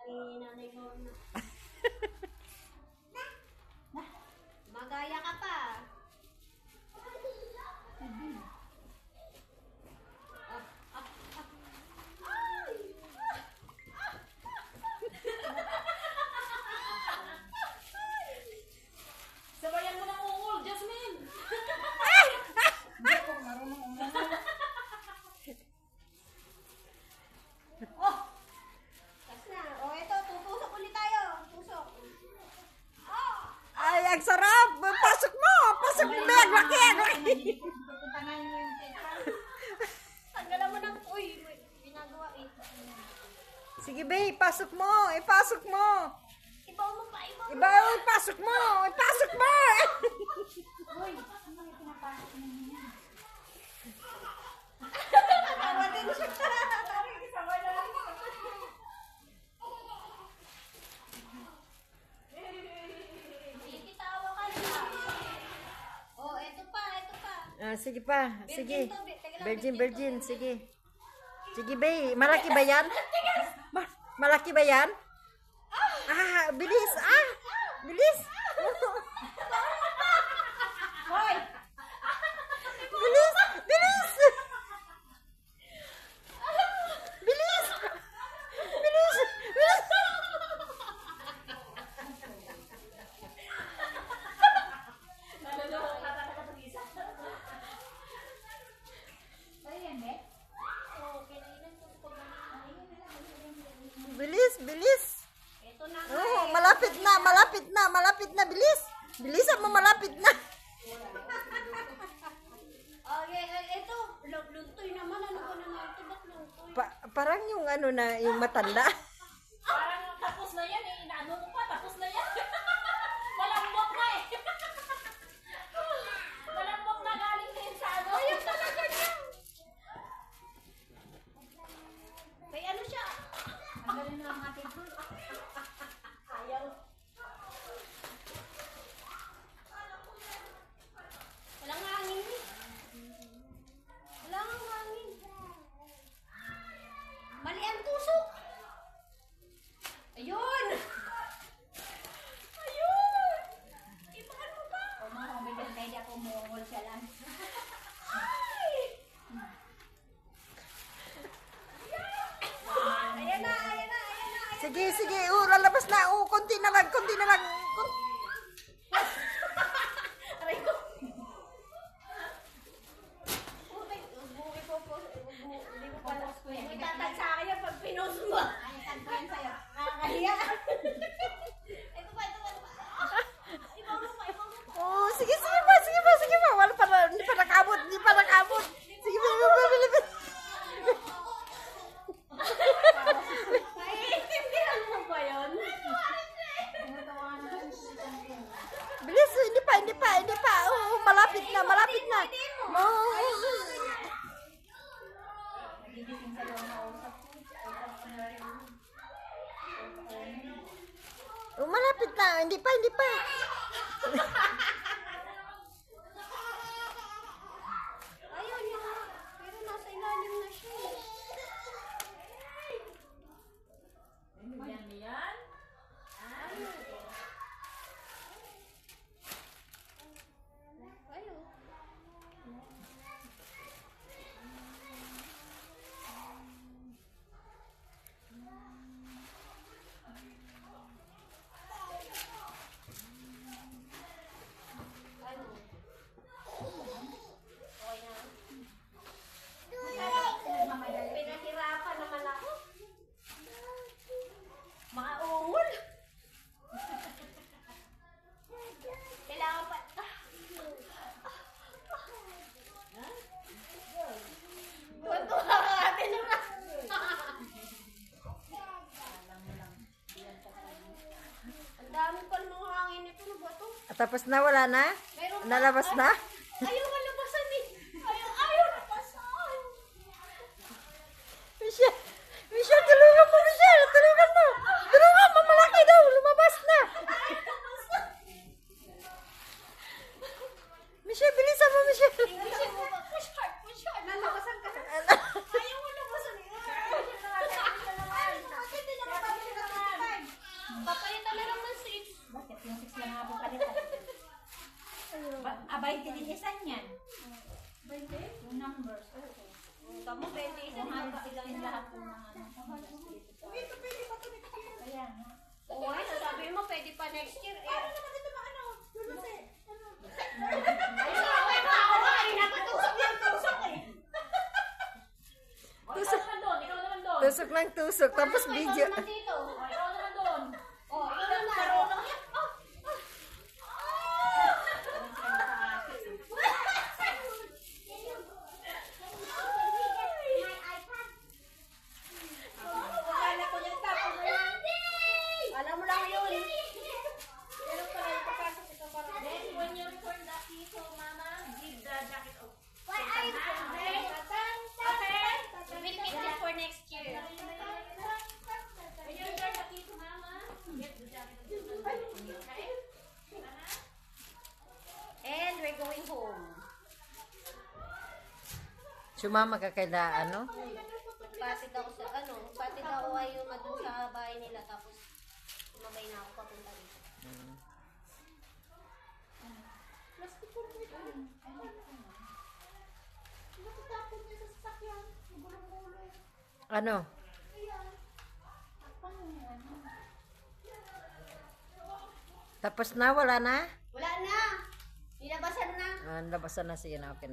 ni Nanay Lorna. Magaya ka pa. Sabayan mo ng ungol, Jasmine. Hindi ako marunong umungol. Oh! Tapos na. O, ito. Tutusok ulit tayo. Tusok. Oh! Ay, ang sarap! Pasok mo! Pasok mo! Laki! Pupunta nga yung tetra. Tanggalan mo ng... Uy! May ginagawa eh. Sige, babe, pasok mo! Ipasok mo! Ibaw mo pa. Ibaw mo. Iba, ipasok mo! Ipasok mo! Uy, ano yung pinapasok mo niya? Tawa din siya. Parang isama na lang. Ikitawa ka na. Oh, eto pa. Eto pa. Ah, sige pa. Sige. Virgin to, teka lang, Virgin, virgin virgin. to. Sige. Sige, babe. Malaki ba yan? Malaki ba yan? Ah, bilis! Ah! Bilis! Hoy! Bilis! Bilis! Bilis! Bilis! Bilis! Naluloko ka talaga itong isa. Ayan, eh. Oh, kinainan ko pag Bilis! Bilis! Ito na. Oh, malapit na! Malapit na! Malapit na! Bilis! Bilisan mo! Malapit na! Okay, ito. Luntoy naman. Ano ba naman ito? Ba't luntoy? Parang yung ano na, yung matanda. Parang tapos na yan eh. Inaano mo pa, tapos na yan. Malambot na eh. Malambot na galing din sa ano. Ayun talaga niya. May ano siya? Ang galing na ang ating Ayaw. Walang hangin eh. Walang hangin. Mali ang tusok. Ayun! Ayun! Ibahan mo pa. Kung mahumigan kayo, di ako umungol siya lang. Ay! Ayan na, ayan na, ayan na. Sige, sige. Oh, lalabas na. Oh, konti na lang. Konti na lang. Aray ko. Puti, buhay po po. Hindi mo pala. May tatag sa akin yan pag pinost mo. Ay, tantuan sa'yo. Nakakahiya. Ito pa, ito pa, ito pa. Ibaw mo pa, ibaw mo pa. Oh, sige, sige pa. Sige pa, sige pa. Wala pa, hindi pa nakabot. Hindi pa nakabot. Sige pa, bilis. Naiintindihan mo ba yun? Tinatawanan ko si Tantuan. Bilis, hindi pa, hindi pa, hindi pa. Oh, malapit na, malapit na. Oh. Nagigising sa'yo ang kausap ko. Oh, malapit na. Hindi pa, hindi pa. Ayun nga. Pero nasa ilalim na siya. Yan yan. Ayun. Ayun. Okay na. Pinahirapan naman ako. Mga ungol. Kailangan pa. Tuwa ka ate naman. Ang dami pa ng hangin ito. Ano ba ito? Tapos na, wala na? Meron pa. Nalabas na? Ayaw malabasan eh. Ayaw labasan. Michelle, Michelle, tulungan mo, Michelle. Tulungan mo. Tulungan mo, malaki daw. Lumabas na. Michelle, bilisan mo, Michelle. Inglesin mo ba? Push hard, push hard. Nalabasan ka. Ayaw mo labasan eh. Bakit hindi naman? 20 din isa niyan. 20? Yung numbers. Tamo 20 isa. 100 lang yung lahat ng mga ano. Kaya nga. Oo, ay, sasabi mo, pwede pa next year. Eh. Paano naman ito maano? Ay, ako nga, napatusok yung tusok eh. O, ikaw naman doon, ikaw naman doon. Tusok ng tusok. Tapos Ano, video. ikaw naman dito. O, ikaw naman doon. Oh, ikaw naman. Marunong yan. Oh, akala ko yung tapos na yan. Alam mo lang yun. Pero pala yung papasok ito para. Then, when you return the key to Mama, give the jacket off. Why are you Okay? We will keep this for next year. When you return the key to Mama, get the jacket off. Okay? And we're going home. Sumama ka kay da, ano? Patid ako sa patid ako ay yung dun sa bahay nila tapos sumabay na ako papunta dito. Ano? Tapos na, wala na? Wala na. Nilabasan na. Ah, labasan na siya na. Okay na.